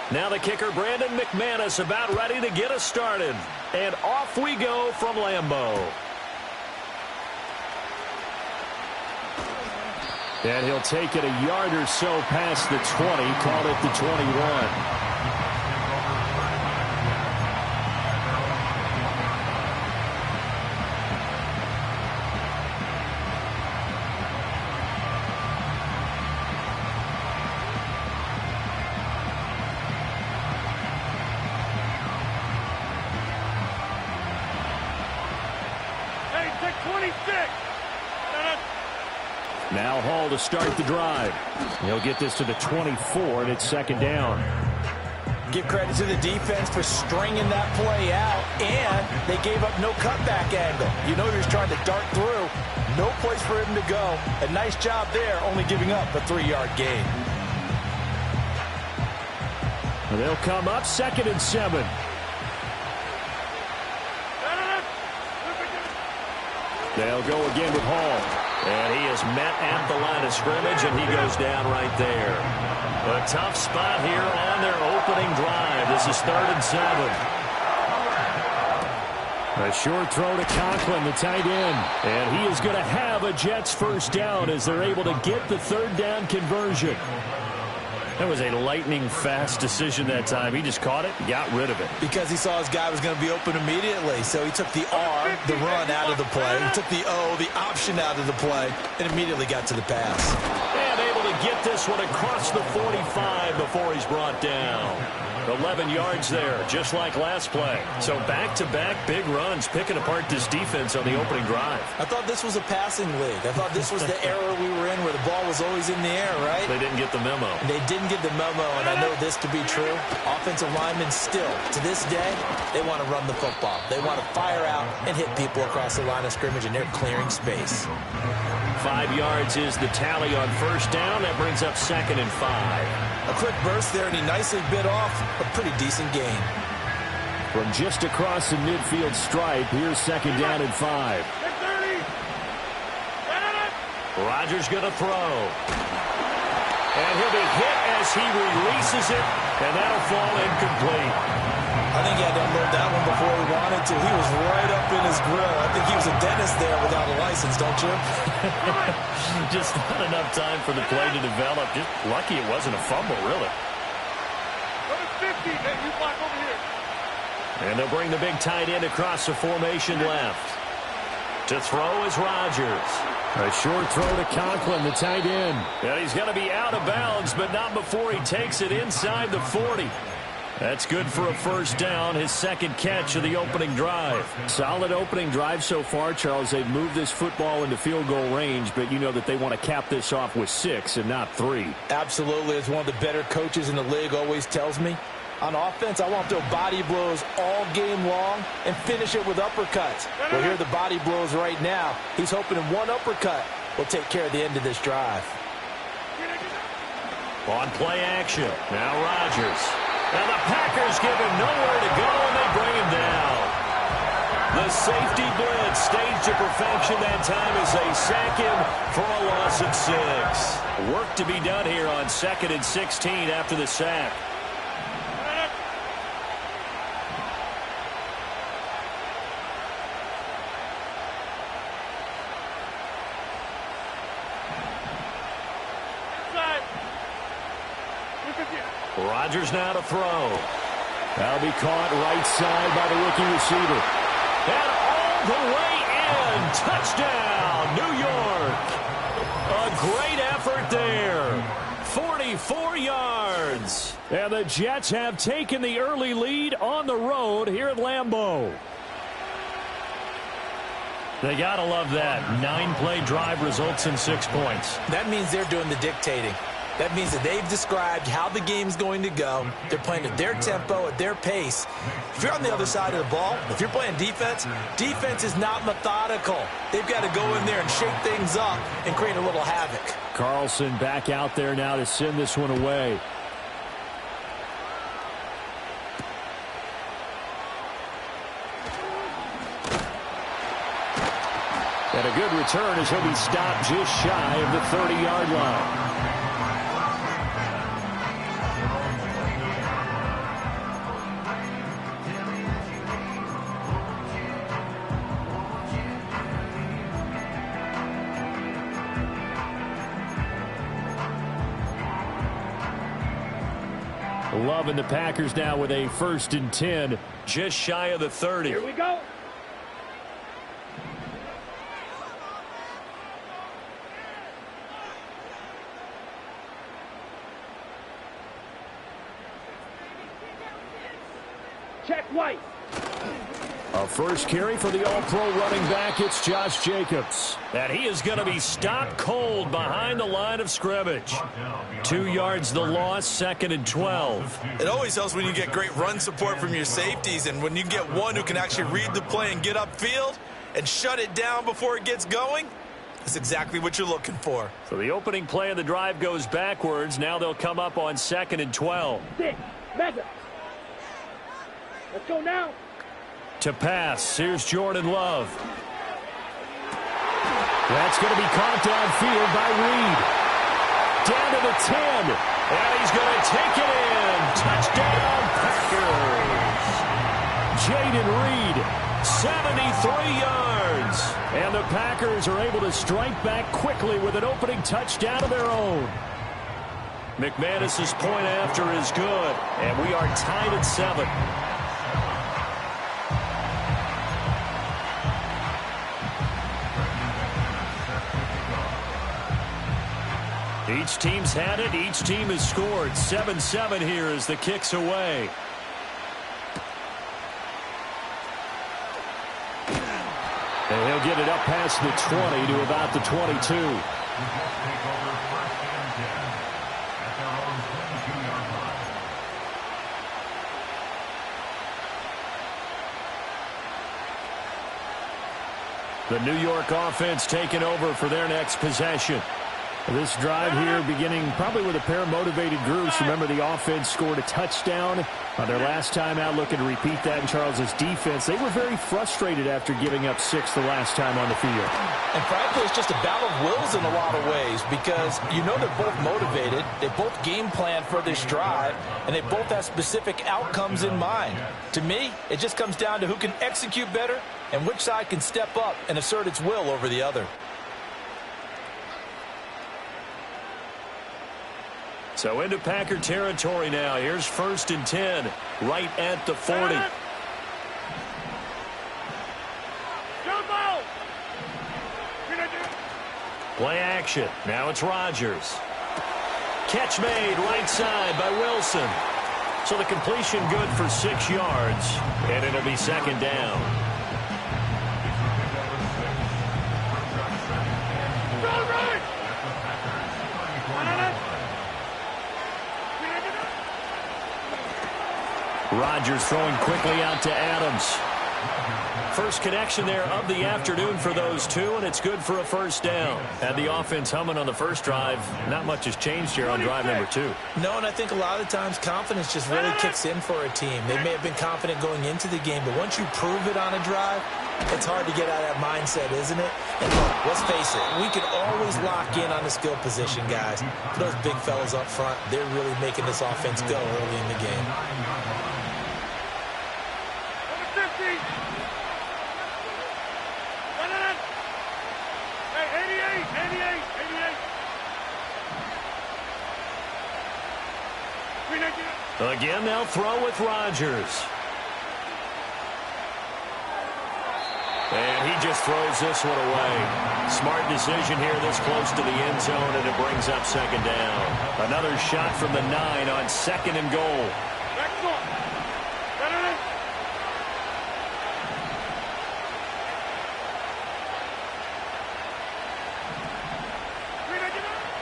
Now the kicker, Brandon McManus, about ready to get us started. And off we go from Lambeau. And he'll take it a yard or so past the 20, call it the 21. Now Hall to start the drive. He'll get this to the 24, and it's second down. Give credit to the defense for stringing that play out, and they gave up no cutback angle. You know he was trying to dart through. No place for him to go. A nice job there, only giving up a 3-yard gain. They'll come up 2nd and 7. They'll go again with Hall. And he is met at the line of scrimmage, and he goes down right there. A tough spot here on their opening drive. This is 3rd and 7. A short throw to Conklin, the tight end. And he is going to have a Jets first down as they're able to get the 3rd down conversion. That was a lightning-fast decision that time. He just caught it, got rid of it. Because he saw his guy was going to be open immediately. So he took the R, the run, out of the play. He took the O, the option, out of the play, and immediately got to the pass. And able to get this one across the 45 before he's brought down. 11 yards there, just like last play. So back-to-back big runs, picking apart this defense on the opening drive. I thought this was a passing league. I thought this was the era we were in where the ball was always in the air, right? They didn't get the memo. They didn't get the memo, and I know this to be true. Offensive linemen still, to this day, they want to run the football. They want to fire out and hit people across the line of scrimmage, and they're clearing space. 5 yards is the tally on first down. That brings up 2nd and 5. A quick burst there, and he nicely bit off a pretty decent gain. From just across the midfield stripe, here's 2nd down and 5. Rodgers going to throw. And he'll be hit as he releases it, and that'll fall incomplete. I think he had to unload that one before he wanted to. He was right up in his grill. I think he was a dentist there without a license, don't you? Just not enough time for the play to develop. Just lucky it wasn't a fumble, really. Number 50, man, you block over here. And they'll bring the big tight end across the formation left. To throw is Rodgers. A short throw to Conklin, the tight end. And he's going to be out of bounds, but not before he takes it inside the 40. That's good for a first down, his 2nd catch of the opening drive. Solid opening drive so far, Charles. They've moved this football into field goal range, but you know that they want to cap this off with 6 and not 3. Absolutely. As one of the better coaches in the league always tells me, on offense, I want to throw body blows all game long and finish it with uppercuts. Well, here are the body blows right now. He's hoping in one uppercut will take care of the end of this drive. On play action, now Rodgers. And the Packers give him nowhere to go, and they bring him down. The safety blitz staged to perfection that time as they sack him for a loss of 6. Work to be done here on 2nd and 16 after the sack. Rodgers now to throw. That'll be caught right side by the rookie receiver. And all the way in. Touchdown, New York. A great effort there. 44 yards. And the Jets have taken the early lead on the road here at Lambeau. They got to love that. 9-play drive results in 6 points. That means they're doing the dictating. That means that they've described how the game's going to go. They're playing at their tempo, at their pace. If you're on the other side of the ball, if you're playing defense, defense is not methodical. They've got to go in there and shake things up and create a little havoc. Carlson back out there now to send this one away. And a good return as he'll be stopped just shy of the 30-yard line. 11, the Packers now with a 1st and 10, just shy of the 30. Here we go. Check White. A first carry for the all-pro running back. It's Josh Jacobs. And he is going to be stopped cold behind the line of scrimmage. 2 yards the loss, 2nd and 12. It always helps when you get great run support from your safeties, and when you get one who can actually read the play and get upfield and shut it down before it gets going, that's exactly what you're looking for. So the opening play of the drive goes backwards. Now they'll come up on 2nd and 12. Mega. Let's go now. To pass, here's Jordan Love. That's going to be caught downfield by Reed. Down to the 10. And he's going to take it in. Touchdown, Packers. Jaden Reed, 73 yards. And the Packers are able to strike back quickly with an opening touchdown of their own. McManus's point after is good. And we are tied at 7. Each team's had it. Each team has scored. 7-7 here as the kick's away. And he'll get it up past the 20 to about the 22. The New York offense taking over for their next possession. This drive here beginning probably with a pair of motivated groups. Remember, the offense scored a touchdown on their last time out. Looking to repeat that in Charles's defense. They were very frustrated after giving up 6 the last time on the field. And frankly, it's just a battle of wills in a lot of ways, because you know they're both motivated. They both game plan for this drive, and they both have specific outcomes in mind. To me, it just comes down to who can execute better and which side can step up and assert its will over the other. So into Packer territory now. Here's 1st and 10, right at the 40. Play action. Now it's Rodgers. Catch made right side by Wilson. So the completion good for 6 yards, and it'll be 2nd down. Rodgers throwing quickly out to Adams. First connection there of the afternoon for those two, and it's good for a 1st down. Had the offense humming on the first drive. Not much has changed here on drive number 2. No, and I think a lot of times confidence just really kicks in for a team. They may have been confident going into the game, but once you prove it on a drive, it's hard to get out of that mindset, isn't it? And look, let's face it, we can always lock in on the skill position, guys. For those big fellas up front, they're really making this offense go early in the game. Again, they'll throw with Rodgers. And he just throws this one away. Smart decision here this close to the end zone, and it brings up 2nd down. Another shot from the 9 on 2nd and goal.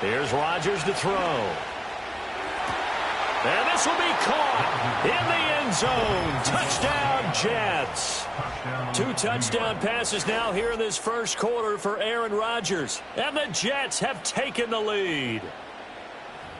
Here's Rodgers to throw. And this will be caught in the end zone. Touchdown, Jets. 2 touchdown passes now here in this first quarter for Aaron Rodgers. And the Jets have taken the lead.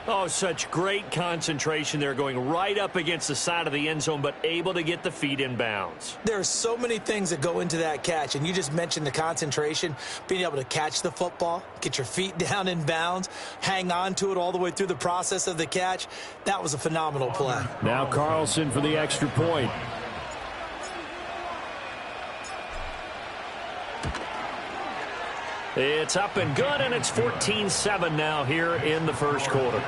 Oh, such great concentration there, going right up against the side of the end zone, but able to get the feet in bounds. There are so many things that go into that catch, and you just mentioned the concentration, being able to catch the football, get your feet down in bounds, hang on to it all the way through the process of the catch. That was a phenomenal play. Now Carlson for the extra point. It's up and good, and it's 14-7 now here in the first quarter.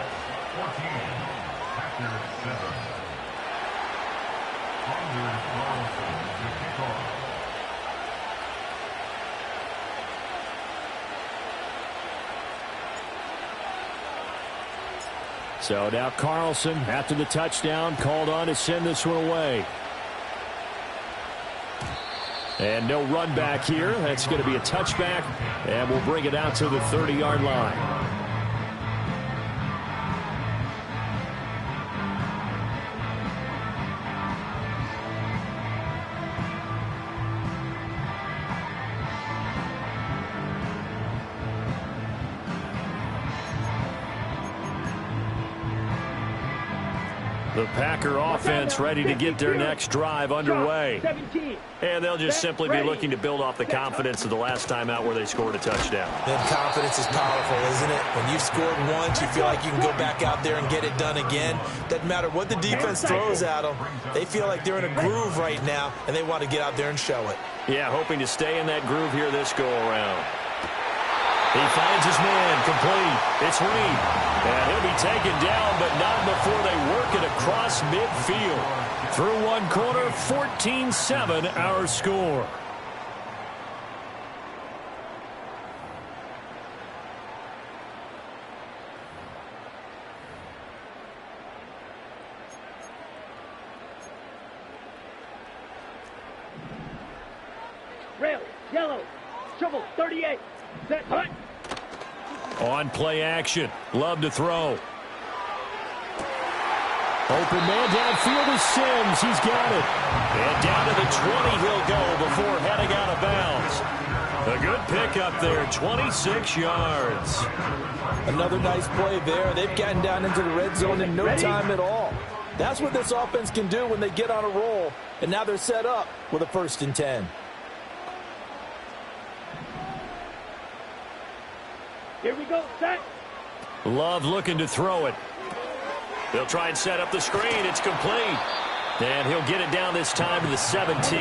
So now Carlson, after the touchdown, called on to send this one away. And no run back here. That's going to be a touchback, and we'll bring it out to the 30-yard line. The Packer offense ready to get their next drive underway. And they'll just simply be looking to build off the confidence of the last time out where they scored a touchdown. And confidence is powerful, isn't it? When you've scored once, you feel like you can go back out there and get it done again. Doesn't matter what the defense throws at them. They feel like they're in a groove right now, and they want to get out there and show it. Yeah, hoping to stay in that groove here this go-around. He finds his man, complete. It's Reed. And he'll be taken down, but not before they work it across midfield. Through one quarter, 14-7 our score. Rail, yellow, shovel, 38. Set, hut. On play action. Love to throw. Open man downfield is Sims. He's got it. And down to the 20 he'll go before heading out of bounds. A good pickup there, 26 yards. Another nice play there. They've gotten down into the red zone in no time at all. That's what this offense can do when they get on a roll. And now they're set up with a 1st and 10. Here we go, set. Love looking to throw it. He'll try and set up the screen. It's complete. And he'll get it down this time to the 17.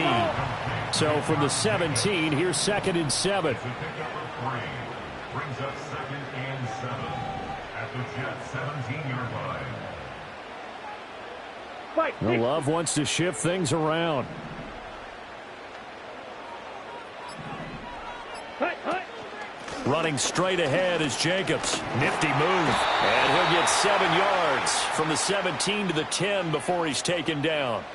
So from the 17, here's 2nd and 7. Brings up 2nd and 7 at the Jets 17-yard line. Love wants to shift things around. Running straight ahead is Jacobs. Nifty move. And he'll get 7 yards from the 17 to the 10 before he's taken down.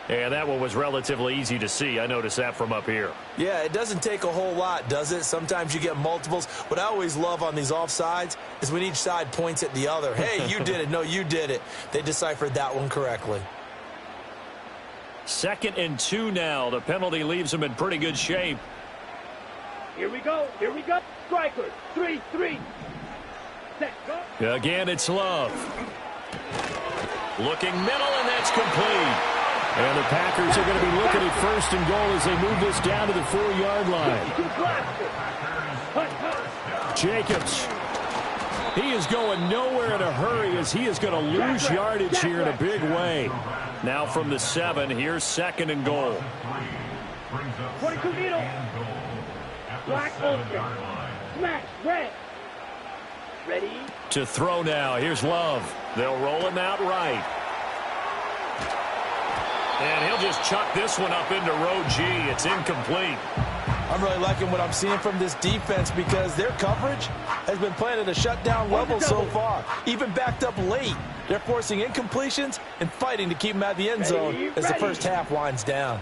And that one was relatively easy to see. I noticed that from up here. Yeah, it doesn't take a whole lot, does it? Sometimes you get multiples. What I always love on these offsides is when each side points at the other. Hey, you did it. No, you did it. They deciphered that one correctly. 2nd and 2 now. The penalty leaves them in pretty good shape. Here we go. Here we go. Striker. 3-3. Set, go. Again, it's Love. Looking middle, and that's complete. And the Packers are going to be looking at 1st and goal as they move this down to the 4-yard line. Jacobs. He is going nowhere in a hurry as he is going to lose yardage here in a big way. Now from the 7, here's 2nd and goal. 22 needle. Black open. Smash. Red. Ready. To throw now. Here's Love. They'll roll him out right. And he'll just chuck this one up into row G. It's incomplete. I'm really liking what I'm seeing from this defense because their coverage has been playing at a shutdown level so far. Even backed up late. They're forcing incompletions and fighting to keep them out of the end zone as the first half winds down.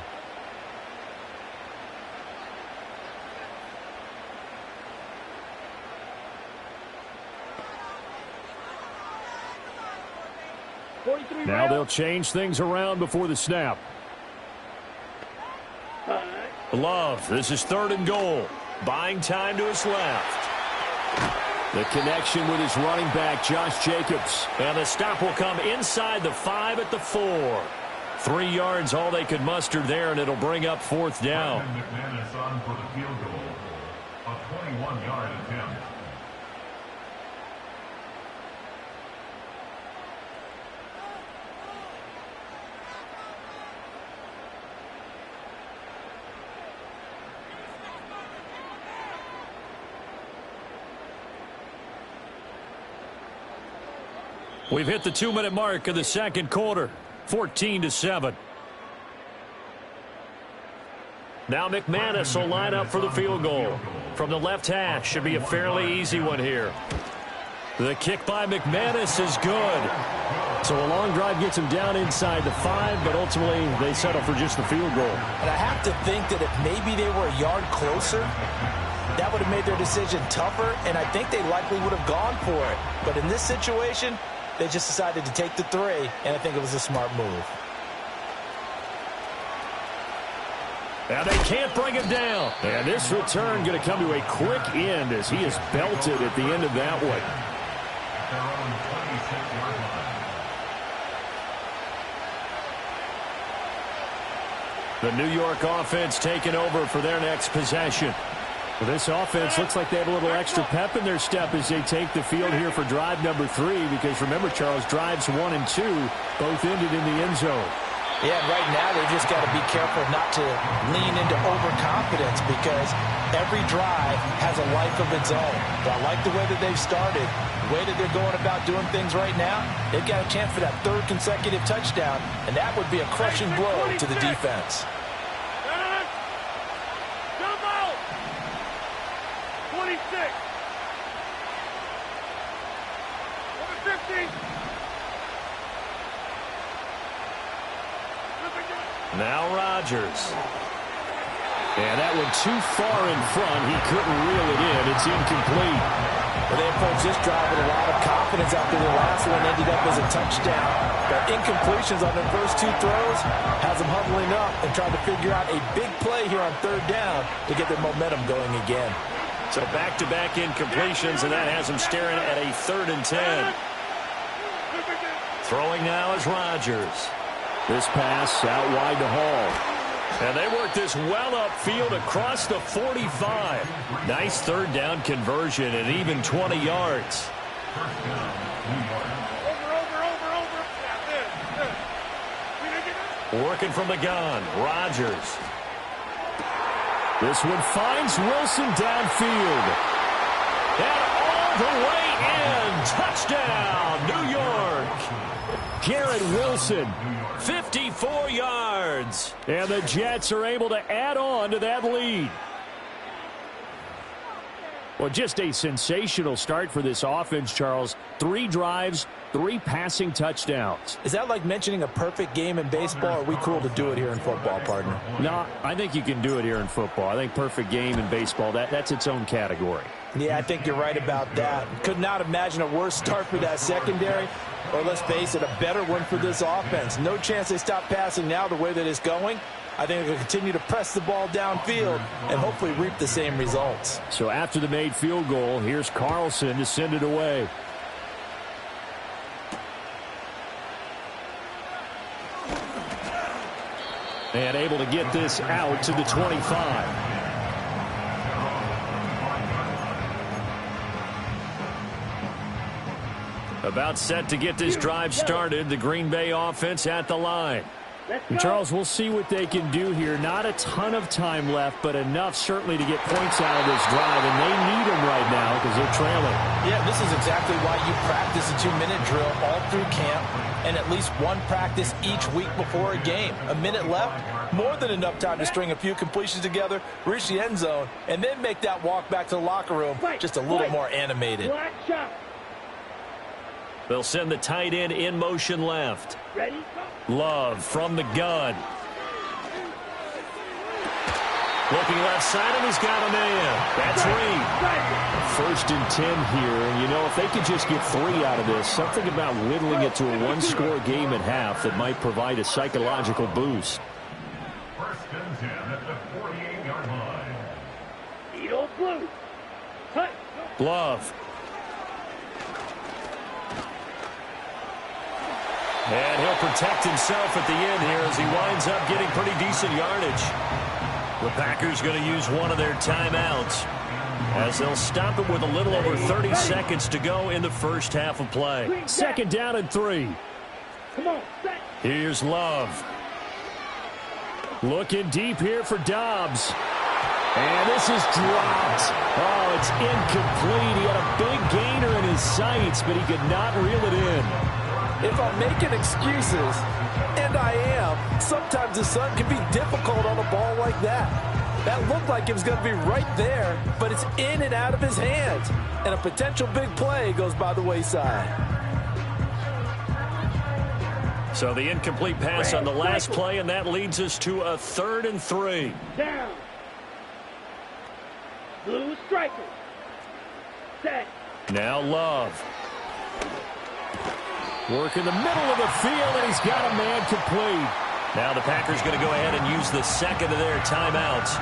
Now they'll change things around before the snap. Love, this is 3rd and goal. buying time to his left. The connection with his running back, Josh Jacobs. And the stop will come inside the 5 at the 4. 3 yards, all they could muster there, and it'll bring up 4th down. McManus on for the field goal. A 21-yard attempt. We've hit the 2-minute mark of the second quarter. 14-7. Now McManus will line up for the field goal. From the left hash, should be a fairly easy one here. The kick by McManus is good. So a long drive gets him down inside the 5, but ultimately they settle for just the field goal. And I have to think that if maybe they were a yard closer, that would have made their decision tougher, and I think they likely would have gone for it. But in this situation, they just decided to take the 3, and I think it was a smart move. And they can't bring him down. And this return going to come to a quick end as he is belted at the end of that one. Their own 26-yard line. The New York offense taking over for their next possession. Well, this offense looks like they have a little extra pep in their step as they take the field here for drive number 3. Because remember, Charles, drives 1 and 2 both ended in the end zone. Yeah, right now they've just got to be careful not to lean into overconfidence because every drive has a life of its own. But I like the way that they've started, the way that they're going about doing things right now. They've got a chance for that 3rd consecutive touchdown, and that would be a crushing blow to the defense. 26. Number 50. Now Rodgers. And that one too far in front. He couldn't reel it in. It's incomplete. Well, they approached this drive with a lot of confidence after the last one ended up as a touchdown. But incompletions on their first 2 throws has them huddling up and trying to figure out a big play here on 3rd down to get their momentum going again. So back-to-back incompletions, and that has him staring at a 3rd and 10. Throwing now is Rodgers. This pass out wide to Hall. And they work this well upfield across the 45. Nice 3rd down conversion and even 20 yards. Working from the gun, Rodgers. This one finds Wilson downfield. And all the way in. Touchdown, New York. Garrett Wilson, 54 yards. And the Jets are able to add on to that lead. Well, just a sensational start for this offense, Charles. 3 drives, 3 passing touchdowns. Is that like mentioning a perfect game in baseball, or are we cool to do it here in football, partner? No, I think you can do it here in football. I think perfect game in baseball, that's its own category. Yeah, I think you're right about that. Could not imagine a worse start for that secondary, or let's face it, a better one for this offense. No chance they stop passing now the way that it's going. I think they'll continue to press the ball downfield and hopefully reap the same results. So after the made field goal, here's Carlson to send it away. And able to get this out to the 25. About set to get this drive started. The Green Bay offense at the line. And Charles, we'll see what they can do here. Not a ton of time left, but enough certainly to get points out of this drive. And they need them right now because they're trailing. Yeah, this is exactly why you practice a 2-minute drill all through camp and at least one practice each week before a game. A minute left, more than enough time to string a few completions together, reach the end zone, and then make that walk back to the locker room just a little more animated. They'll send the tight end in motion left. Ready? Love from the gun. Looking left side, and he's got a man. That's Reed. 1st and 10 here, and you know, if they could just get 3 out of this, something about whittling it to a 1-score game at half that might provide a psychological boost. 1st and 10 at the 48-yard line. Blue. Cut. Love. And he'll protect himself at the end here as he winds up getting pretty decent yardage. The Packers going to use one of their timeouts as they'll stop it with a little over 30 seconds to go in the first half of play. Second down and 3. Come on. Here's Love. Looking deep here for Dobbs. And this is dropped. Oh, it's incomplete. He had a big gainer in his sights, but he could not reel it in. If I'm making excuses, and I am, sometimes the sun can be difficult on a ball like that. That looked like it was going to be right there, but it's in and out of his hands. And a potential big play goes by the wayside. So the incomplete pass on the last play, and that leads us to a 3rd and 3. Down. Blue striker. Set. Now Love. Work in the middle of the field, and he's got a man complete. Now the Packers going to go ahead and use the second of their timeouts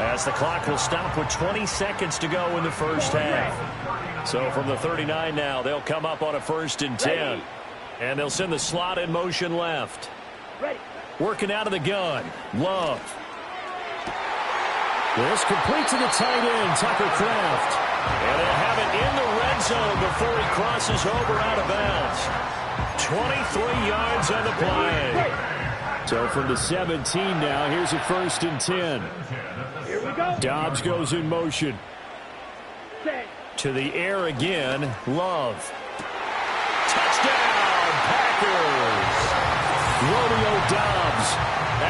as the clock will stop with 20 seconds to go in the first half. So from the 39 now, they'll come up on a 1st and 10. And they'll send the slot in motion left. Working out of the gun. Love. This complete to the tight end, Tucker Kraft. And they'll have it in the red zone before he crosses over out of bounds. 23 yards on the play. So from the 17 now, here's a 1st and 10. Here we go. Dobbs goes in motion. Set. To the air again, Love. Touchdown, Packers! Romeo Dobbs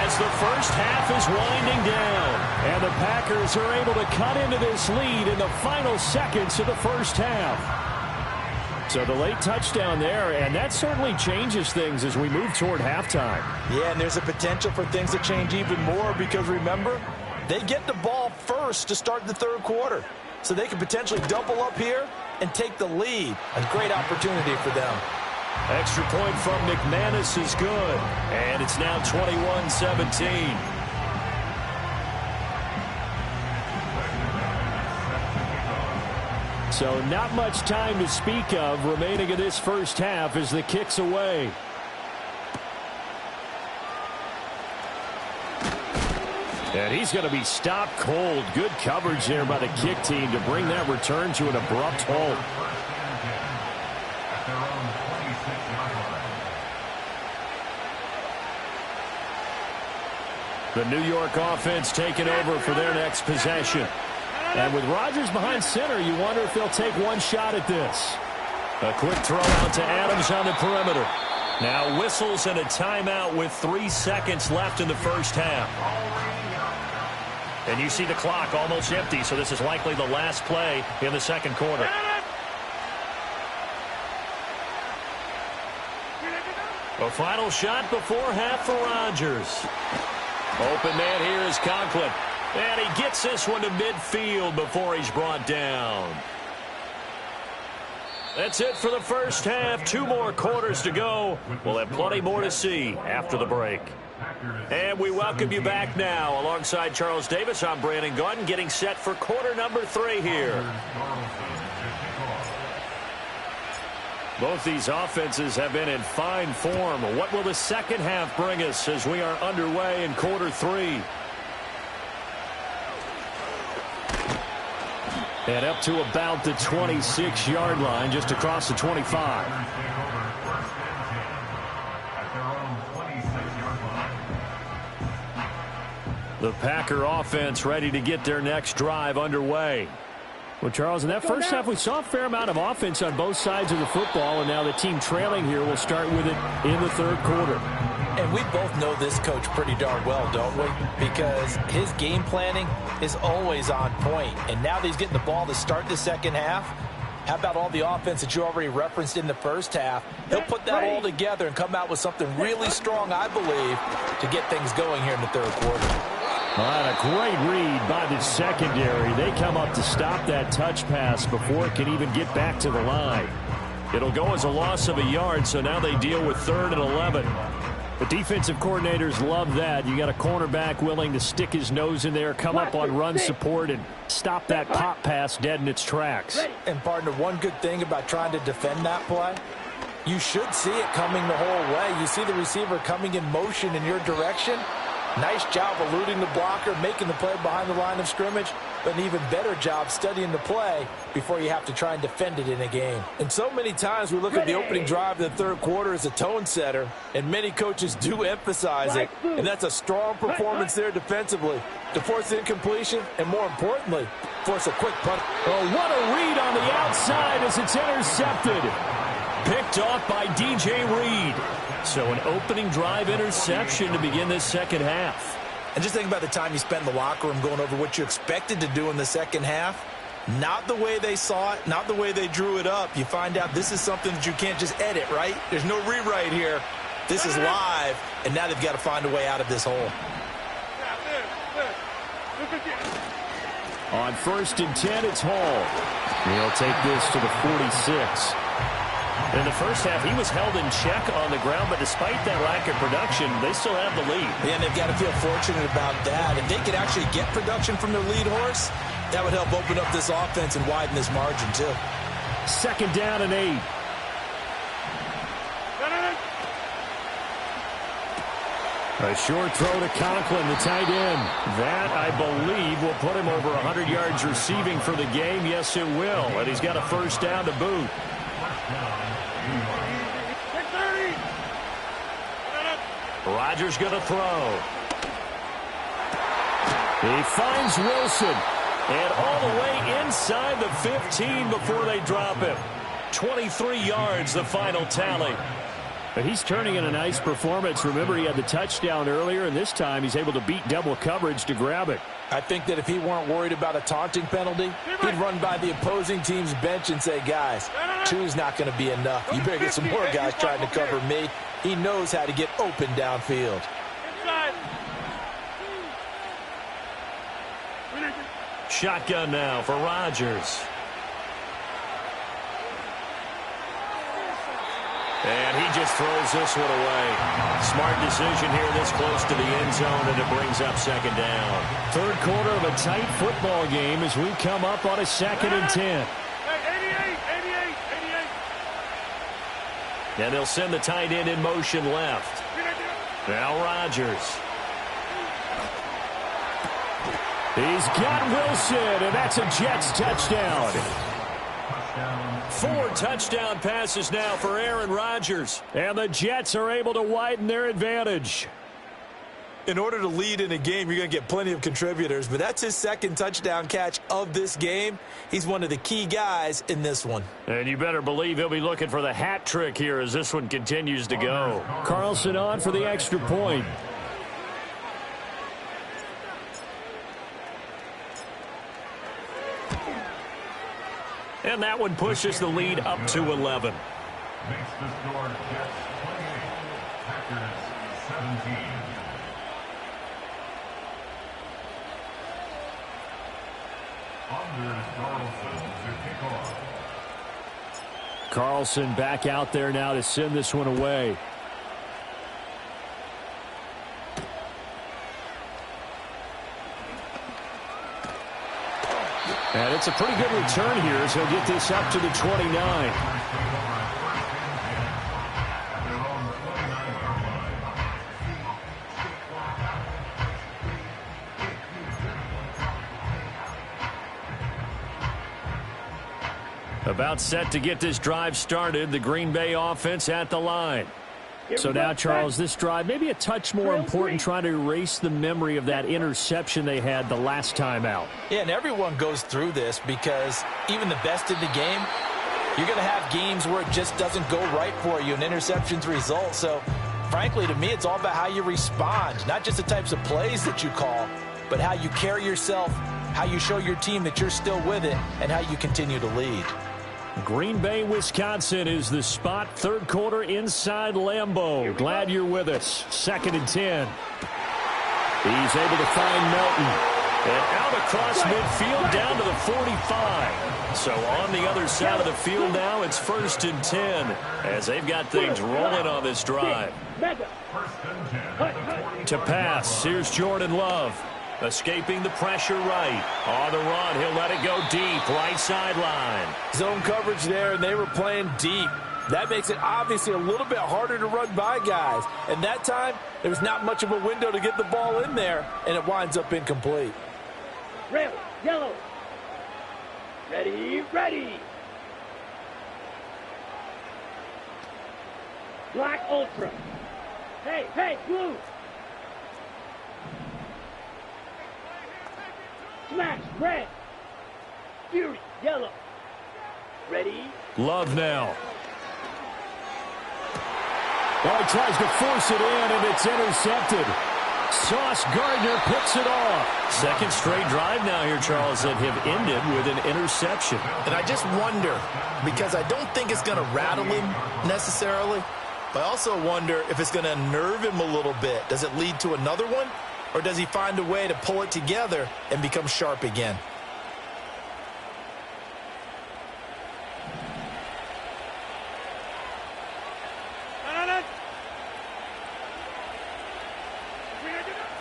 as the first half is winding down. And the Packers are able to cut into this lead in the final seconds of the first half. So the late touchdown there, and that certainly changes things as we move toward halftime. Yeah, and there's a potential for things to change even more because, remember, they get the ball first to start the 3rd quarter. So they could potentially double up here and take the lead. A great opportunity for them. Extra point from McManus is good. And it's now 21-17. So not much time to speak of remaining in this first half as the kick's away. And he's going to be stopped cold. Good coverage there by the kick team to bring that return to an abrupt halt. The New York offense taking over for their next possession. And with Rodgers behind center, you wonder if they'll take one shot at this. A quick throw out to Adams on the perimeter. Now whistles and a timeout with 3 seconds left in the first half. And you see the clock almost empty, so this is likely the last play in the second quarter. A final shot before half for Rodgers. Open man here is Conklin. And he gets this one to midfield before he's brought down. That's it for the first half. 2 more quarters to go. We'll have plenty more to see after the break. And we welcome you back now. Alongside Charles Davis, I'm Brandon Gaudin, getting set for quarter number 3 here. Both these offenses have been in fine form. What will the second half bring us as we are underway in quarter 3? And up to about the 26-yard line, just across the 25. The Packer offense ready to get their next drive underway. Well, Charles, in that first half, we saw a fair amount of offense on both sides of the football, and now the team trailing here will start with it in the 3rd quarter. And we both know this coach pretty darn well, don't we? Because his game planning is always on point. And now that he's getting the ball to start the second half, how about all the offense that you already referenced in the first half? He'll put that all together and come out with something really strong, I believe, to get things going here in the 3rd quarter. And a great read by the secondary. They come up to stop that touch pass before it can even get back to the line. It'll go as a loss of a yard, so now they deal with 3rd and 11. The defensive coordinators love that. You got a cornerback willing to stick his nose in there, come up on run support, and stop that pop pass dead in its tracks. And, partner, one good thing about trying to defend that play, you should see it coming the whole way. You see the receiver coming in motion in your direction. Nice job eluding the blocker, making the play behind the line of scrimmage, but an even better job studying the play before you have to try and defend it in a game. And so many times we look at the opening drive in the third quarter as a tone setter, and many coaches do emphasize it, and that's a strong performance there defensively to force incompletion and, more importantly, force a quick punt. Oh, what a read on the outside as it's intercepted. Picked off by DJ Reed. So an opening drive interception to begin this second half. And just think about the time you spent in the locker room going over what you expected to do in the second half. Not the way they saw it, not the way they drew it up. You find out this is something that you can't just edit, right? There's no rewrite here. This is live, and now they've got to find a way out of this hole. On 1st and 10, it's Hall. He'll take this to the 46. In the first half, he was held in check on the ground, but despite that lack of production, they still have the lead. Yeah, and they've got to feel fortunate about that. If they could actually get production from their lead horse, that would help open up this offense and widen this margin, too. 2nd down and 8. A short throw to Conklin, the tight end. That, I believe, will put him over 100 yards receiving for the game. Yes, it will. And he's got a 1st down to boot. Rodgers going to throw. He finds Wilson. And all the way inside the 15 before they drop him. 23 yards, the final tally. But he's turning in a nice performance. Remember, he had the touchdown earlier, and this time he's able to beat double coverage to grab it. I think that if he weren't worried about a taunting penalty, he'd run by the opposing team's bench and say, guys, 2's not going to be enough. You better get some more guys trying to cover me. He knows how to get open downfield. Shotgun now for Rodgers. And he just throws this one away. Smart decision here this close to the end zone, and it brings up 2nd down. 3rd quarter of a tight football game as we come up on a 2nd and 10. And they'll send the tight end in motion left. Now Rodgers. He's got Wilson, and that's a Jets touchdown. 4 touchdown passes now for Aaron Rodgers. And the Jets are able to widen their advantage. In order to lead in a game, you're going to get plenty of contributors, but that's his 2nd touchdown catch of this game. He's one of the key guys in this one. And you better believe he'll be looking for the hat trick here as this one continues to go. Carlson on for the extra point. And that one pushes the lead up to 11. Makes the score Jets 28, Packers 17. Anders Carlson to kick off. Carlson back out there now to send this one away. And it's a pretty good return here as he'll get this up to the 29. About set to get this drive started. The Green Bay offense at the line. So now, Charles, this drive maybe a touch more important, trying to erase the memory of that interception they had the last time out. Yeah, and everyone goes through this because even the best in the game, you're going to have games where it just doesn't go right for you, and interceptions result. So, frankly, to me, it's all about how you respond, not just the types of plays that you call, but how you carry yourself, how you show your team that you're still with it, and how you continue to lead. Green Bay, Wisconsin is the spot. 3rd quarter inside Lambeau. Glad you're with us. 2nd and 10. He's able to find Melton. And out across midfield down to the 45. So on the other side of the field now, it's 1st and 10 as they've got things rolling on this drive. To pass, here's Jordan Love. Escaping the pressure right. On the run, he'll let it go deep, right sideline. Zone coverage there, and they were playing deep. That makes it obviously a little bit harder to run by guys. And that time, there was not much of a window to get the ball in there, and it winds up incomplete. Red, yellow. Ready, ready. Black ultra. Hey, hey, blue. Smash, red. Fury, yellow. Ready. Love now. Well, he tries to force it in, and it's intercepted. Sauce Gardner picks it off. Second straight drive now here, Charles, that have ended with an interception. And I just wonder, because I don't think it's going to rattle him necessarily, but I also wonder if it's going to unnerve him a little bit. Does it lead to another one? Or does he find a way to pull it together and become sharp again?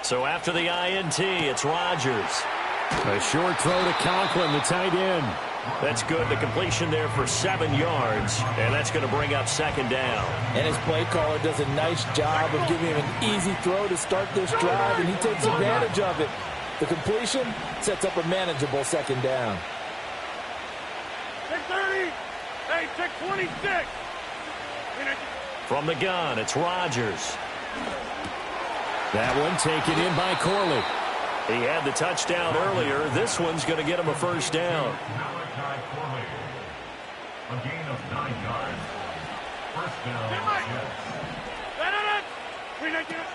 So after the INT, it's Rodgers. A short throw to Conklin, the tight end. That's good. The completion there for 7 yards, and that's going to bring up 2nd down. And his play caller does a nice job of giving him an easy throw to start this drive, and he takes advantage of it. The completion sets up a manageable 2nd down. 630. Hey, 626. From the gun, it's Rodgers. That one taken in by Corley. He had the touchdown earlier. This one's going to get him a 1st down. A gain of 9 yards. 1st down, Jets.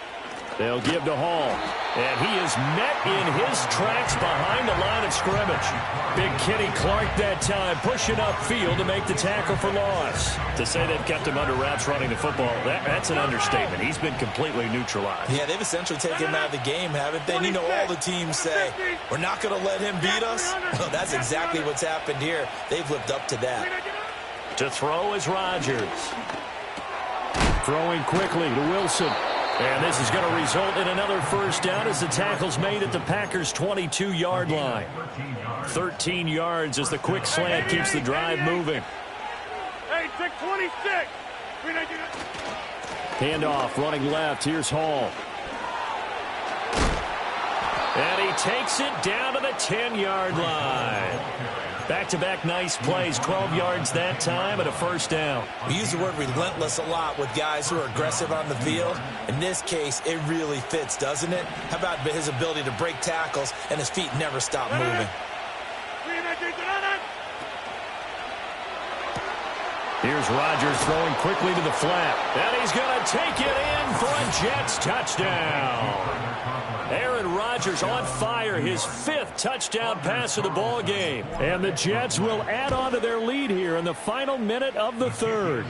They'll give to Hall. And he is met in his tracks behind the line of scrimmage. Big Kenny Clark that time pushing upfield to make the tackle for loss. To say they've kept him under wraps running the football, that's an understatement. He's been completely neutralized. Yeah, they've essentially taken him out of the game, haven't they? And you know, all the teams say, we're not going to let him beat us. Well, that's exactly what's happened here. They've lived up to that. To throw is Rodgers. Throwing quickly to Wilson. And this is going to result in another 1st down as the tackle's made at the Packers' 22-yard line. 13 yards as the quick slant keeps the drive moving. Hey, 626. Handoff running left. Here's Hall. And he takes it down to the 10-yard line. Back-to-back nice plays, 12 yards that time and a 1st down. We use the word relentless a lot with guys who are aggressive on the field. In this case, it really fits, doesn't it? How about his ability to break tackles and his feet never stop moving? Here's Rodgers throwing quickly to the flat. And he's going to take it in for a Jets touchdown. Aaron Rodgers on fire, his 5th touchdown pass of the ball game. And the Jets will add on to their lead here in the final minute of the 3rd.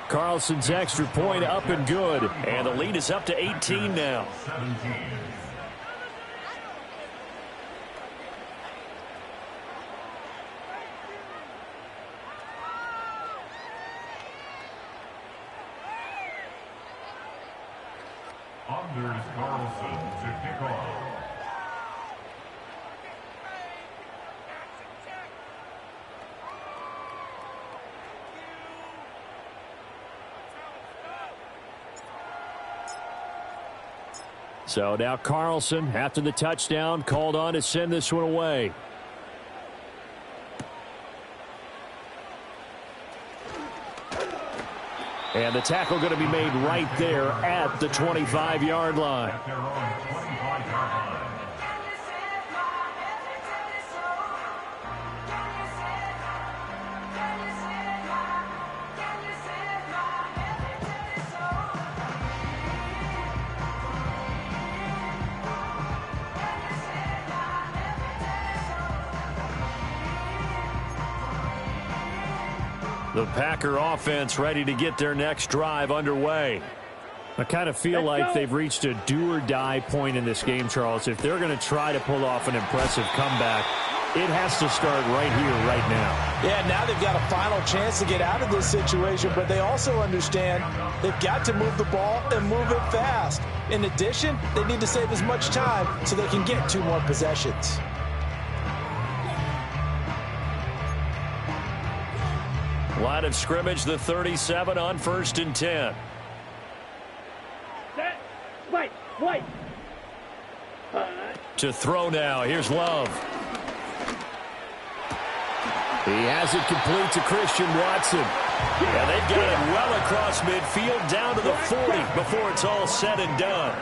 Carlson's extra point up and good. And the lead is up to 18 now. 17. Anders Carlson to kick off. So now Carlson, after the touchdown, called on to send this one away. And the tackle going to be made right there at the 25-yard line. At their own 25-yard line. The Packer offense ready to get their next drive underway. I kind of feel like they've reached a do-or-die point in this game, Charles. If they're going to try to pull off an impressive comeback, it has to start right here, right now. Yeah, now they've got a final chance to get out of this situation, but they also understand they've got to move the ball and move it fast. In addition, they need to save as much time so they can get 2 more possessions. Line of scrimmage, the 37 on 1st and 10. White. To throw now. Here's Love. He has it complete to Christian Watson. And they've got it well across midfield down to the 40 before it's all said and done.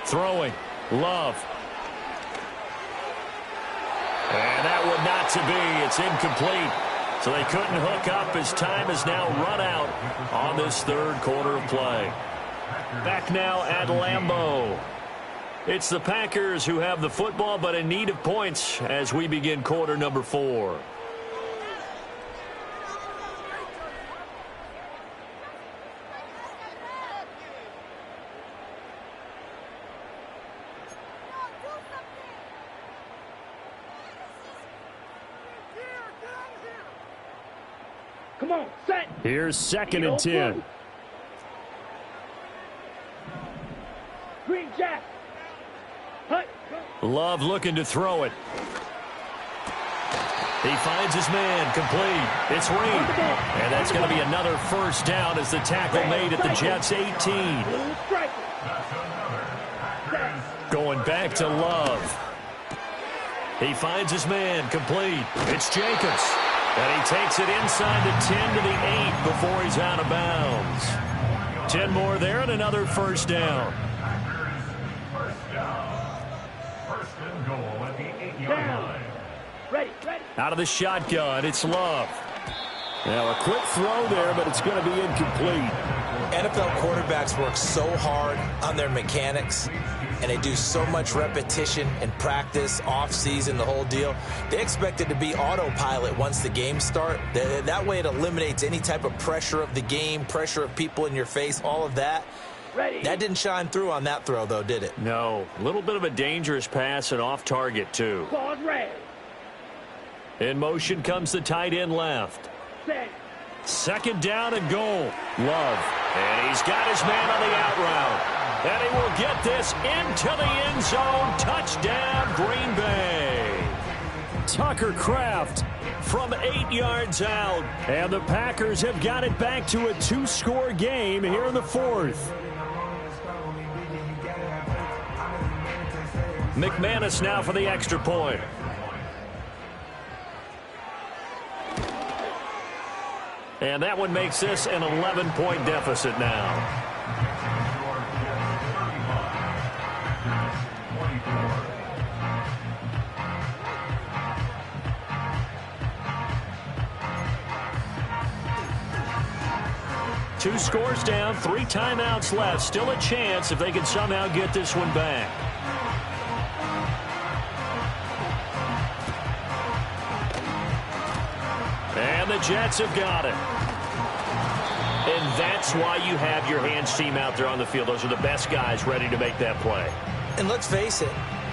Throwing. Love. And that one not to be. It's incomplete. So they couldn't hook up as time has now run out on this 3rd quarter of play. Back now at Lambeau. It's the Packers who have the football but in need of points as we begin quarter number 4. Come on, set. Here's 2nd and 10. Green Jack. Hut. Love looking to throw it. He finds his man, complete. It's Reed. And that's going to be another 1st down as the tackle made at the Jets' 18. Going back to Love. He finds his man, complete. It's Jacobs. And he takes it inside the 10 to the 8 before he's out of bounds. 10 more there and another 1st down. Ready. Out of the shotgun, it's Love. Now a quick throw there, but it's going to be incomplete. NFL quarterbacks work so hard on their mechanics, and they do so much repetition and practice, off-season, the whole deal. They expect it to be autopilot once the games start. That way it eliminates any type of pressure of the game, pressure of people in your face, all of that. Ready. That didn't shine through on that throw, though, did it? No. A little bit of a dangerous pass and off target, too. Pause red. In motion comes the tight end left. Set. 2nd down and goal. Love. And he's got his man on the out route. And he will get this into the end zone. Touchdown, Green Bay. Tucker Kraft from 8 yards out. And the Packers have got it back to a 2-score game here in the 4th. McManus now for the extra point. And that one makes this an 11-point deficit now. Two scores down, 3 timeouts left. Still a chance if they can somehow get this one back. And the Jets have got it. And that's why you have your hands team out there on the field. Those are the best guys ready to make that play. And let's face it,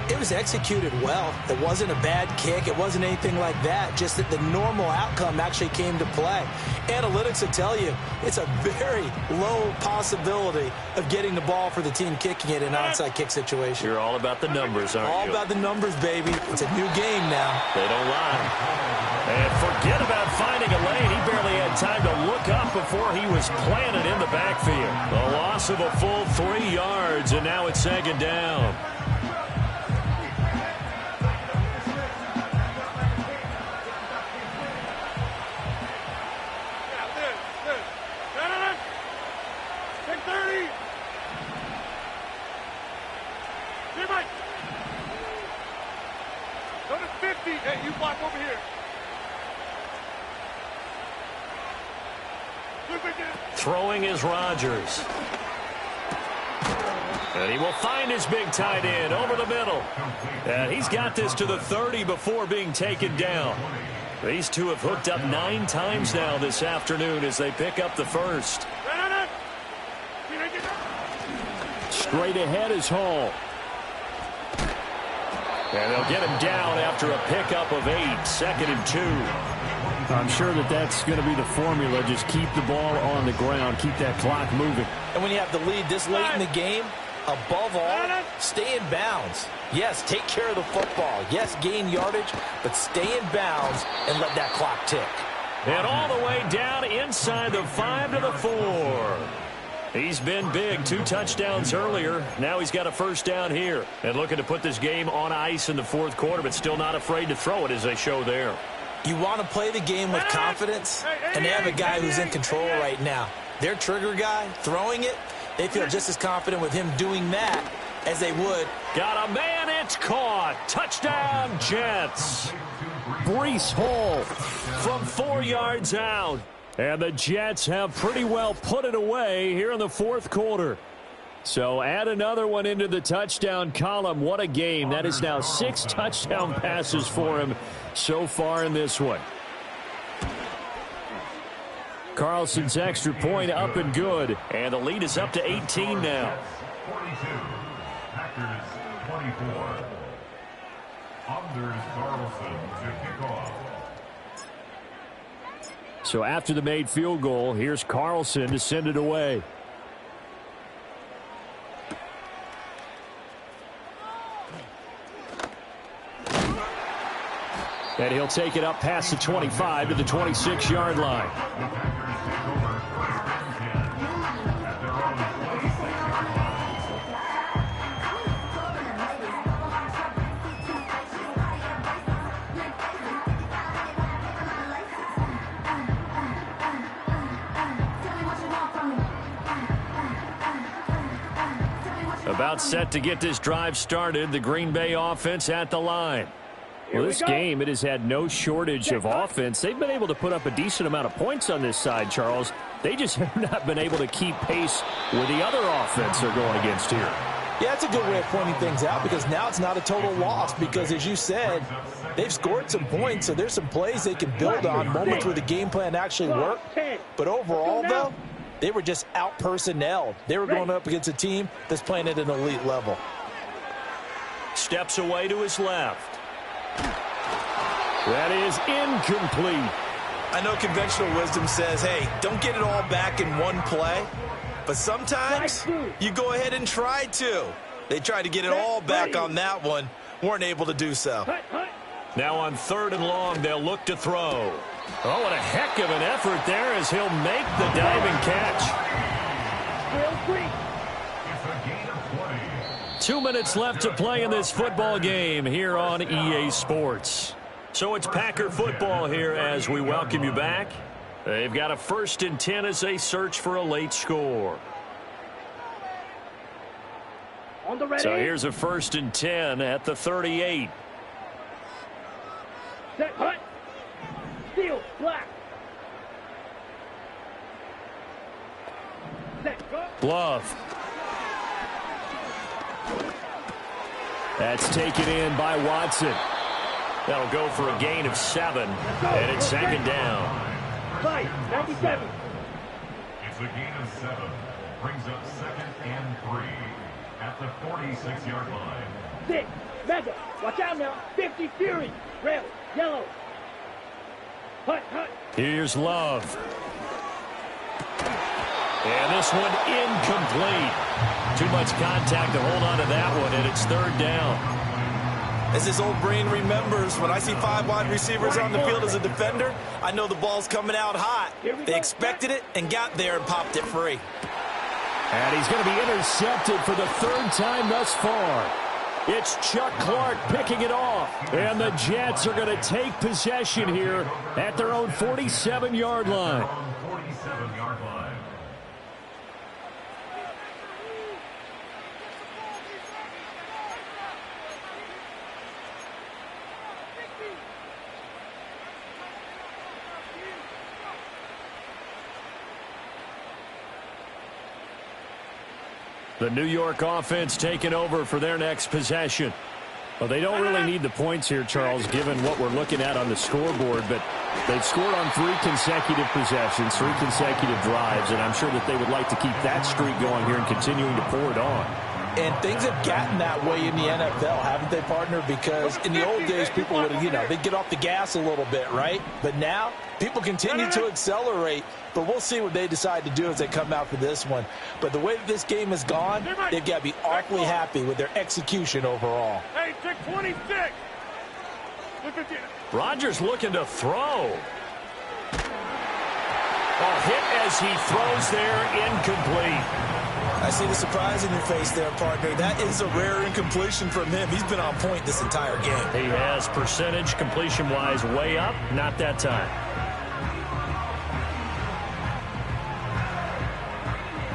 it was executed well. It wasn't a bad kick. It wasn't anything like that. Just that the normal outcome actually came to play. Analytics will tell you it's a very low possibility of getting the ball for the team kicking it in an onside kick situation. You're all about the numbers, aren't you? All about the numbers, baby. It's a new game now. They don't lie. And forget about finding a lane. He barely had time to look up before he was planted in the backfield. A loss of a full 3 yards, and now it's 2nd down. Hey, you block over here. Throwing is Rodgers. And he will find his big tight end over the middle. And he's got this to the 30 before being taken down. These two have hooked up 9 times now this afternoon as they pick up the first. Straight ahead is Hall. And they'll get him down after a pickup of 8, 2nd and 2. I'm sure that's going to be the formula. Just keep the ball on the ground. Keep that clock moving. And when you have the lead this late in the game, above all, stay in bounds. Yes, take care of the football. Yes, gain yardage, but stay in bounds and let that clock tick. And all the way down inside the 5 to the 4. He's been big. 2 touchdowns earlier. Now he's got a first down here. And looking to put this game on ice in the 4th quarter, but still not afraid to throw it as they show there. You want to play the game with confidence, and they have a guy who's in control right now. Their trigger guy, throwing it, they feel just as confident with him doing that as they would. Got a man, it's caught. Touchdown, Jets. Breece Hall from 4 yards out. And the Jets have pretty well put it away here in the 4th quarter. So add another one into the touchdown column. What a game. That is now 6 touchdown passes for him so far in this one. Carlson's extra point up and good. And the lead is up to 18 now. 42. Packers 24. Anders Carlson to kick off. So after the made field goal, here's Carlson to send it away. And he'll take it up past the 25 to the 26-yard line. About set to get this drive started, the Green Bay offense at the line. Well, this game, it has had no shortage of offense. They've been able to put up a decent amount of points on this side, Charles. They just have not been able to keep pace with the other offense they're going against here. Yeah, that's a good way of pointing things out because now it's not a total loss because, as you said, they've scored some points, so there's some plays they can build on, moments where the game plan actually worked. But overall, though, they were just out-personnelled. They were going up against a team that's playing at an elite level. Steps away to his left. That is incomplete. I know conventional wisdom says, hey, don't get it all back in one play. But sometimes you go ahead and try to. They tried to get it all back on that one. Weren't able to do so. Now on 3rd and long, they'll look to throw. Oh, what a heck of an effort there as he'll make the diving catch. 2 minutes left to play in this football game here on EA Sports. So it's Packer football here as we welcome you back. They've got a 1st and 10 as they search for a late score. So here's a 1st and 10 at the 38. Set, hut. Steal, black. Set, go. Love. That's taken in by Watson. That'll go for a gain of 7, and it's 2nd down. 97. It's a gain of 7. Brings up 2nd and 3 at the 46-yard line. 6. Mega. Watch out now. 50 Fury. Red. Yellow. Hut, hut. Here's Love. And this one incomplete. Too much contact to hold on to that one, and it's 3rd down. As his old brain remembers, when I see 5 wide receivers on the field as a defender, I know the ball's coming out hot. They expected it and got there and popped it free. And he's going to be intercepted for the 3rd time thus far. It's Chuck Clark picking it off. And the Jets are going to take possession here at their own 47-yard line. 47-yard line. The New York offense taking over for their next possession. Well, they don't really need the points here, Charles, given what we're looking at on the scoreboard, but they've scored on 3 consecutive possessions, 3 consecutive drives, and I'm sure that they would like to keep that streak going here and continuing to pour it on. And things have gotten that way in the NFL, haven't they, partner? Because in the old days, people would, they'd get off the gas a little bit, right? But now, people continue to accelerate. But we'll see what they decide to do as they come out for this one. But the way that this game has gone, they've got to be awfully happy with their execution overall. Hey, 26. Rodgers looking to throw. A hit as he throws there, incomplete. I see the surprise in your face there, partner. That is a rare incompletion from him. He's been on point this entire game. He has percentage completion-wise way up. Not that time.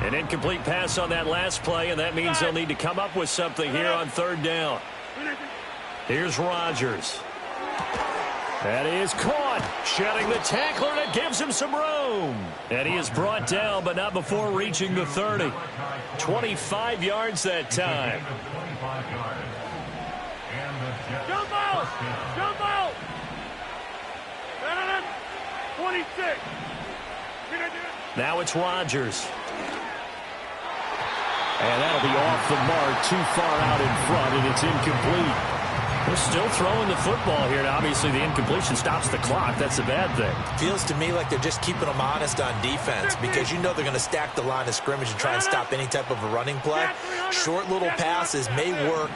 An incomplete pass on that last play, and that means they'll need to come up with something here on third down. Here's Rodgers. That is caught. Shedding the tackler, and it gives him some room. And he is brought down, but not before reaching the 30. 25 yards that time. Jump out! Jump out! 26. Now it's Rodgers. And that'll be off the mark, too far out in front, and it's incomplete. They're still throwing the football here, and obviously the incompletion stops the clock. That's a bad thing. Feels to me like they're just keeping them honest on defense because they're going to stack the line of scrimmage and try and stop any type of a running play. Short little passes may work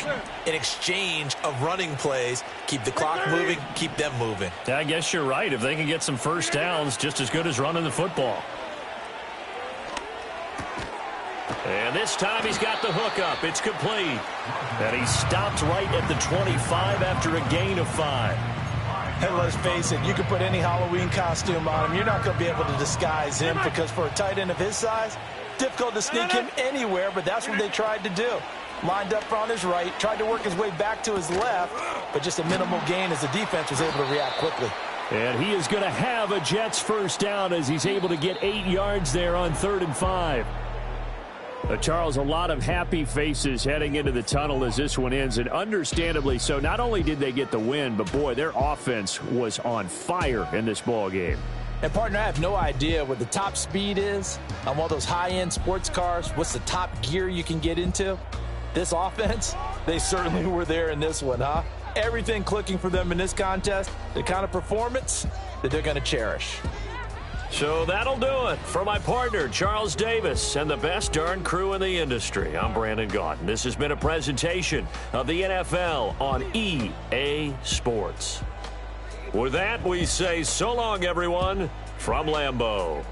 in exchange of running plays. Keep the clock moving, keep them moving. I guess you're right. If they can get some first downs, just as good as running the football. And this time he's got the hook up. It's complete. And he stopped right at the 25 after a gain of 5. Hey, let's face it, you can put any Halloween costume on him. You're not going to be able to disguise him because for a tight end of his size, difficult to sneak him anywhere, but that's what they tried to do. Lined up on his right, tried to work his way back to his left, but just a minimal gain as the defense was able to react quickly. And he is going to have a Jets first down as he's able to get 8 yards there on 3rd and 5. Charles, a lot of happy faces heading into the tunnel as this one ends, and understandably so. Not only did they get the win, but, boy, their offense was on fire in this ball game. And, partner, I have no idea what the top speed is on one of those high-end sports cars. What's the top gear you can get into? This offense, they certainly were there in this one, huh? Everything clicking for them in this contest, the kind of performance that they're going to cherish. So that'll do it for my partner, Charles Davis, and the best darn crew in the industry. I'm Brandon Gaudin. This has been a presentation of the NFL on EA Sports. With that, we say so long, everyone, from Lambeau.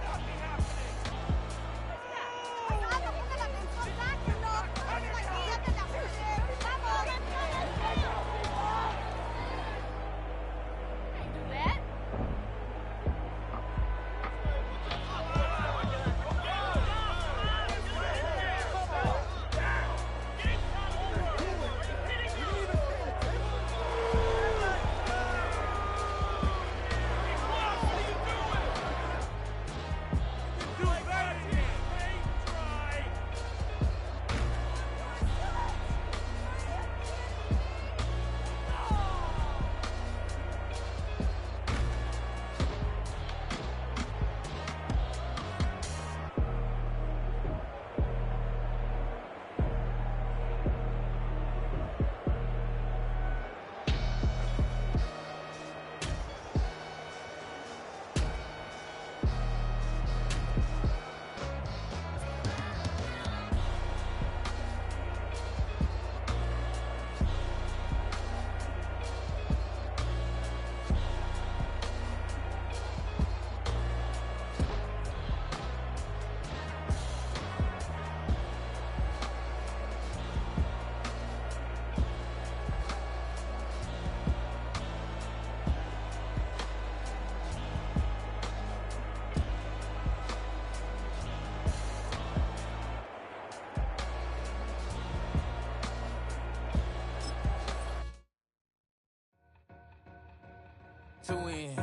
Two in,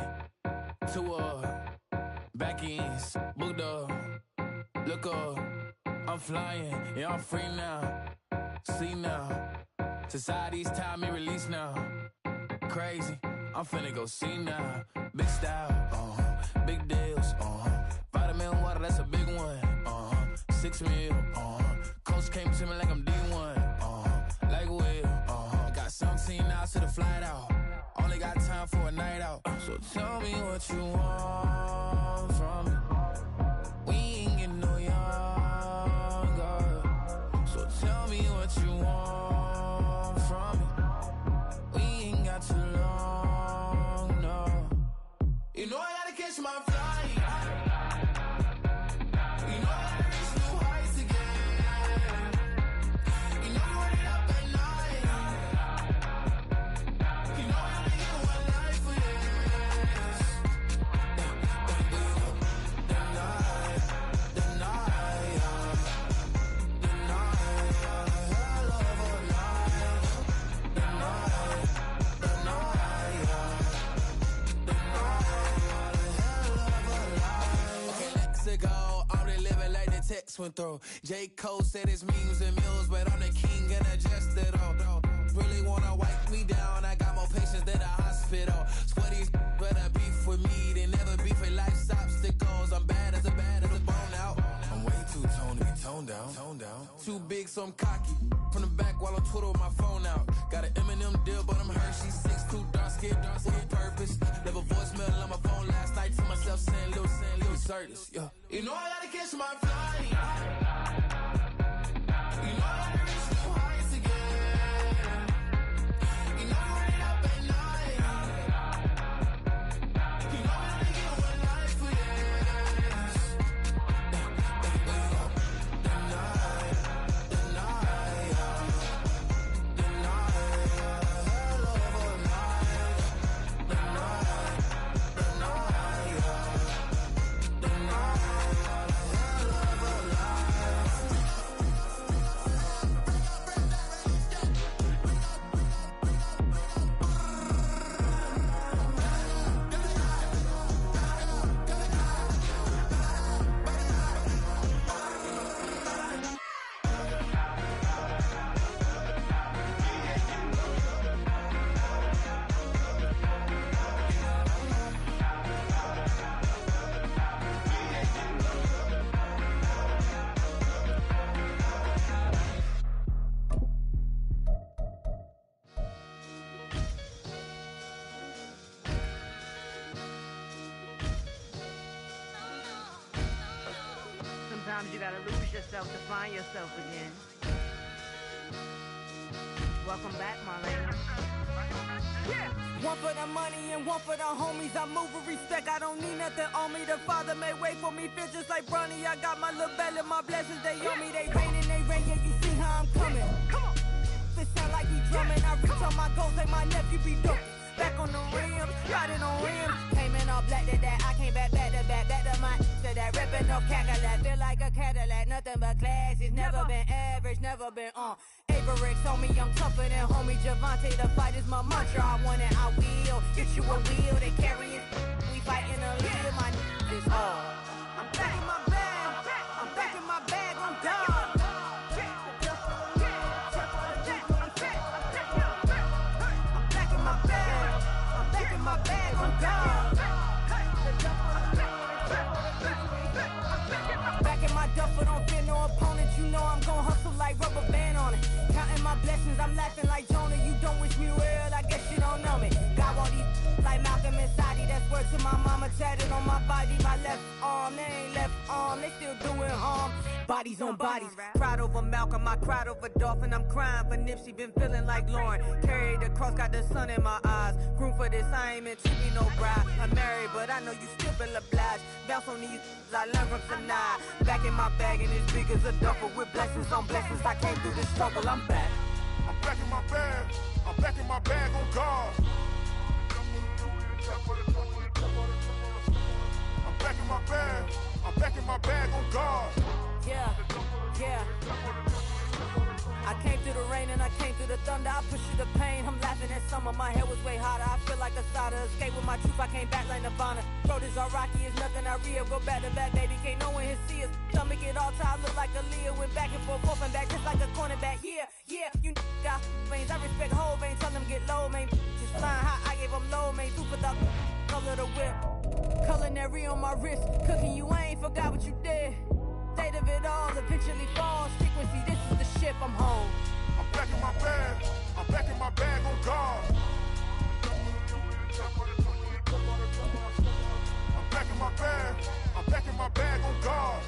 two up, back ends, booked up, look up, I'm flying, yeah, I'm free now, see now, society's time me release now, crazy, I'm finna go see now, big style, big deals, vitamin water, that's a big one, 6 mil, Coach came to me like I'm D1, like Will. Got 17 hours to the flight out. Only got time for a night out. So tell me what you want from me. We ain't getting no younger. So tell me what you want from me. We ain't got too long, no. You know I gotta catch my flight. You know I gotta reach new heights again. You know you run it up at night. You know I only get one life for this. The night, hell of a night. The night, ago, all they living like the text went through. J. Cole said his memes and mules, but I'm the king and adjusted all. Really wanna wipe me down, I got more patience than a hospital. Sweaty better beef with me, they never beef with life's obstacles. I'm bad as a bone out. I'm way too toned to be toned down. Too big, so I'm cocky. From the back while on Twitter with my phone out. Got an Eminem deal, but I'm Hershey. 6'2", dark skin with purpose. Left a voicemail on my phone last night to myself saying, Lil Curtis, yeah. You know I gotta catch my flight. You know I gotta reach new heights again. You know I run it up at night. You know I only get one life for this. The night, hell of a night. The night. Sometimes you gotta lose yourself to find yourself again. Welcome back, Marlena. Yeah. One for the money and one for the homies. I move with respect, I don't need nothing on me. The Father may wait for me, feel just like Bronny. I got my little belly, my blessings, they on me. They rain, yeah, you see how I'm coming. Come on. It sound like we drumming. I reach on my goals, like my nephew be dope. Back on the rim, riding on rim. Came in all black to that, I came back to my to that ripping off Cadillac. Feel like a Cadillac, nothing but class. It's never been average, never been on. Averix on me, I'm tougher than homie Javante. The fight is my mantra, I want it, I will. Get you a wheel, they carry it. We fighting a little, my is all. I'm back in my bag, I'm back in my bag, I'm done. My bag, I'm gone. Back in my duffel, don't fear no opponent. You know I'm gon' hustle like rubber band on it. Counting my blessings, I'm laughing like Jonah. You don't wish me well, I guess you don't know me. Got all these like Malcolm and Sadie. That's word to my mama, tatted on my body. My left arm, they ain't left arm, they still doing harm. Bodies on bodies, cried over Malcolm, I cried over Dolphin. I'm crying for Nipsey, been feeling like Lauren. Carried the cross, got the sun in my eyes. Room for this, I ain't meant to be no bride. I'm married, but I know you still feel obliged. Bounce on these, I learned from tonight. Back in my bag and it's big as a duffel. With blessings on blessings, I came through this struggle, I'm back. I'm back in my bag, I'm back in my bag on guard. I'm back in my bag, I'm back in my bag on guard. Yeah. I came through the rain and I came through the thunder. I pushed through the pain, I'm laughing at summer. My hair was way hotter, I feel like a cider. Escape with my truth, I came back like Nirvana. Throat is all rocky, it's nothing I real. Go back to back, baby, can't no one here see us. Stomach it all tied, look like a Leo. Went back and forth and back, just like a cornerback. Yeah, you got veins, I respect whole veins. Tell them get low, man. Just flying high, I gave them low, man. Food for the color the whip. Culinary on my wrist, cooking you, I ain't forgot what you did. state of it all eventually falls. Frequency, this is the ship, I'm home. I'm back in my bag. I'm back in my bag on guard. I'm back in my bag. I'm back in my bag on guard.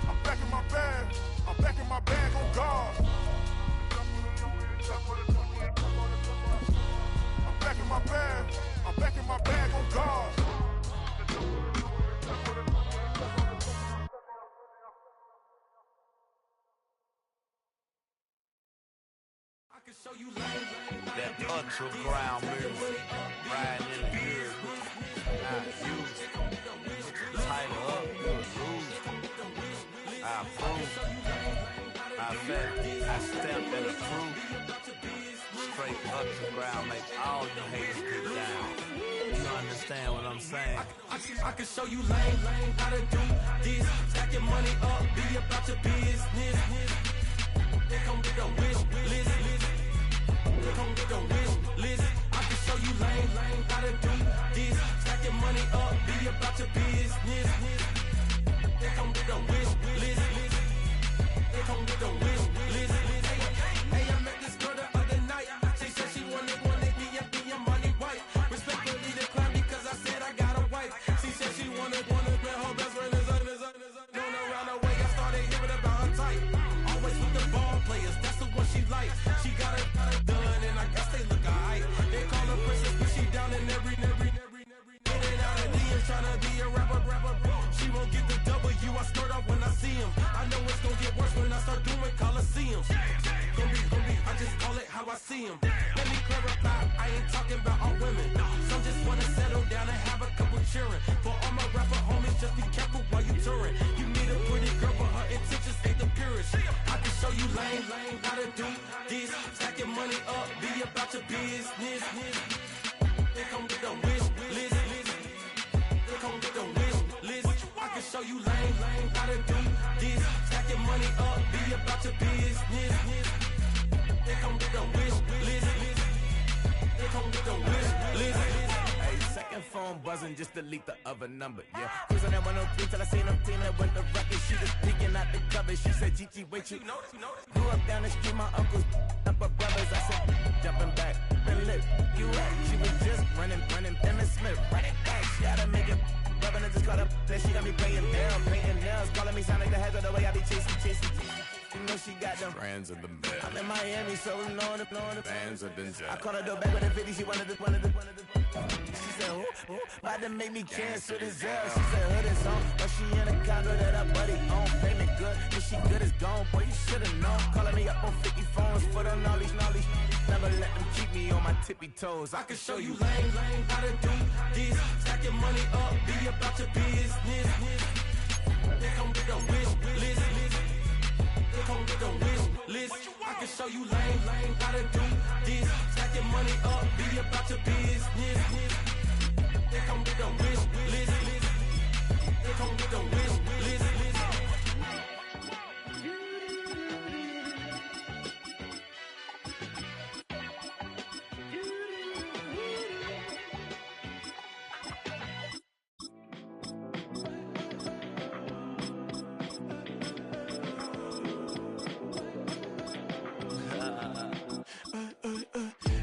I'm back in my bag. I'm back in my bag on guard. I'm back in my bag. I'm back in my bag on guard. That ultra ground music, riding in the good, not used. Tighten up, rude. I approve. I bet, I stamp and approve. Straight ultra ground make all you haters get down. You understand what I'm saying? I can show you lame, how to do this. Stack your money up, be about your business. They come get a wish list. They come get a wish list. I can show you lame, how to do this. Stack your money up, be about your business. They come get a wish list. They come get a wish list. Hey, I met this girl the other night. She said she wanted me and be a money wife. Respectfully declined because I said I got a wife. She said she wanted that her best friend is known around the way. I started hearing about her type. Always with the ball players, that's the one she likes. She got it done, and I guess they look alright. They call her princess, but she down in every. In and out of DMs, tryna be a rapper. She won't get the W, I skirt off when I see him. I know it's gonna get worse when I start doing Coliseums. Gonna be, I just call it how I see him. Let me clarify, I ain't talking about all women. Some just wanna settle down and have a couple cheering. For all my rapper homies, just be careful while you touring. You need a pretty girl, but her intentions ain't the purest. I can show you lame, how to do this. Stack your money up, be about your business. They come get a wish list. They come get a wish list. I can show you lame, how to do this. Stack your money up, be about your business. They come get a wish list. They come get a wish list. Hey, second phone buzzing, just delete the other number, yeah. Cruising at 103 till I seen them team that went the record. She was peeking out the cover. She said, Gigi, wait, you know. Grew up down the street, my uncles, up her brothers. I said, jumping back, been lit. You at? She was just running, Emmett Smith, running back. She had to make it. Rubbing it just caught up, then she got me playing down, painting nails, calling me sound like the heads of the way I be chasing. You know she got them brands of the bed. I'm in Miami, so knowing the bands of the jet. I called her door back with a 50, she wanted the. She said, oh, why done make me cancel this Zell? She said, hood is on, but she in a condo that her buddy own. Payment good, if she good is gone, boy, you should've known. Calling me up on 50 phones, foot on all these. Never let them keep me on my tippy toes. I can show you lame, how to do this. Stack your money up, be about your business. They come get a wish list. They come get a wish list. I can show you lame, how to do this. Stack your money up, be about your business. They come get a wish list. They come get a wish list.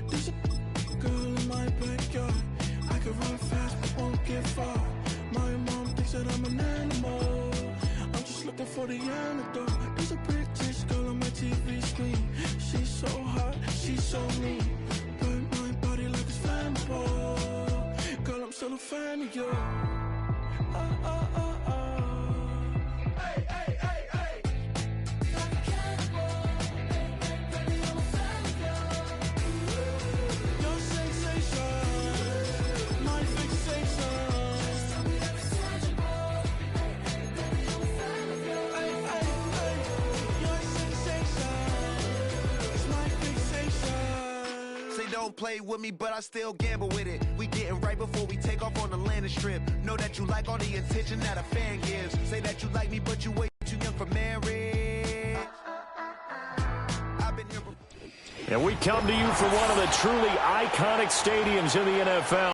There's a girl in my backyard. I can run fast but won't get far. My mom thinks that I'm an animal. I'm just looking for the antidote. There's a British girl on my TV screen. She's so hot, she's so mean. Burn my body like it's flammable. Girl, I'm still a fan of you. Hey, hey, hey, hey. Like a cannibal. Baby, I'm a fan of you. Your sensation, my fixation. Just tell me that it's tangible. Hey, hey, baby, I'm a fan of you. Hey, hey, hey. Your sensation is my fixation. Say don't play with me, but I still gamble with it. We getting right before we take off on the landing strip. Know that you like all the attention that a fan gives. Say that you like me, but you way too young for marriage. I've been here before. And we come to you from one of the truly iconic stadiums in the NFL.